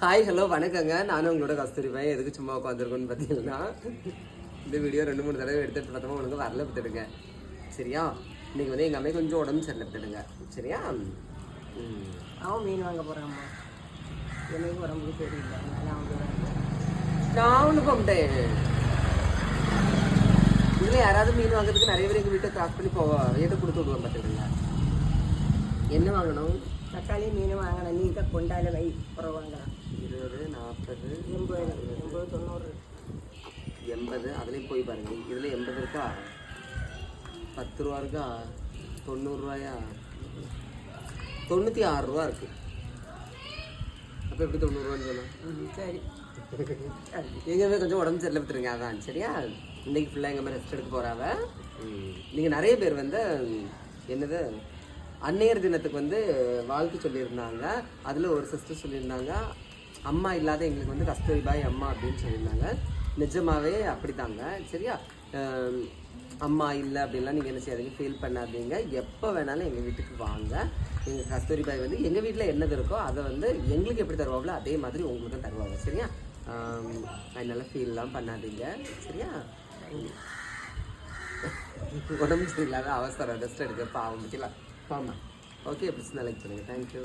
Hi hello வணக்கங்க. நானும் உங்களோட கஸ்தூரிபாய். எதுக்கு சும்மா உட்காந்துருக்கோன்னு பார்த்தீங்கன்னா, இந்த வீடியோ 2-3 தடவை எடுத்துகிட்டு பார்த்தோமா உனக்கு வரல பார்த்துடுங்க. சரியா? இன்றைக்கி வந்து எங்கள் அம்மையை கொஞ்சம் உடம்பு சரியில்லை பார்த்துடுங்க. சரியா? அவன் மீன் வாங்க போகிறாம்மா. எனக்கு உடம்புக்கு சரியில்லை. நான் ஒன்று போட்டேன். இதில் யாராவது மீன் வாங்குறதுக்கு நிறைய பேர் எங்கள் வீட்டை கிராஸ் பண்ணி ரேட்டு கொடுத்து விடுவோம் பார்த்துடுங்க. என்ன வாங்கணும்? தக்காளி மீன் வாங்கினேன். நீ தான் கொண்டால வை அப்புறம் வாங்கலாம். 20, 40, 80, 90. 80 அதுலேயும் போய் பாருங்க. இதில் 80 இருக்கா, 10 ரூபா இருக்கா, 90 ரூபாயா, 96 ரூபா இருக்கு. அப்போ எப்படி 90 ரூபான்னு சொன்னோம்? சரி எங்கேயுமே கொஞ்சம் உடம்பு சரியில்லை பார்த்துருங்க. அதான் சரியா? இன்னைக்கு ஃபுல்லாக எங்கள் ரெஸ்ட் எடுக்க போகிறாவ. நீங்கள் நிறைய பேர் வந்து என்னது அன்னையர் தினத்துக்கு வந்து வாழ்த்து சொல்லியிருந்தாங்க. அதில் ஒரு சிஸ்டர் சொல்லியிருந்தாங்க, அம்மா இல்லாத எங்களுக்கு வந்து கஸ்தூரிபாய் அம்மா அப்படின்னு சொல்லியிருந்தாங்க. நிஜமாவே அப்படித்தாங்க. சரியா? அம்மா இல்லை அப்படின்லாம் நீங்கள் என்ன செய்யாதீங்க, ஃபீல் பண்ணாதீங்க. எப்போ வேணாலும் எங்கள் வீட்டுக்கு வாங்க. எங்கள் கஸ்தூரிபாய் வந்து எங்கள் வீட்டில் என்னது இருக்கோ அதை வந்து எங்களுக்கு எப்படி தருவாங்களோ அதே மாதிரி உங்களுக்கும் தருவாங்க. சரியா? அதனால ஃபீல்லாம் பண்ணாதீங்க. சரியா? உடம்பு சரியில்லாத அவசரம் ரெஸ்ட் எடுக்க பாவம் பற்றிலாம். ஆமாம். ஓகே, எப்படி லைக் பண்ணுங்கள். தேங்க்யூ.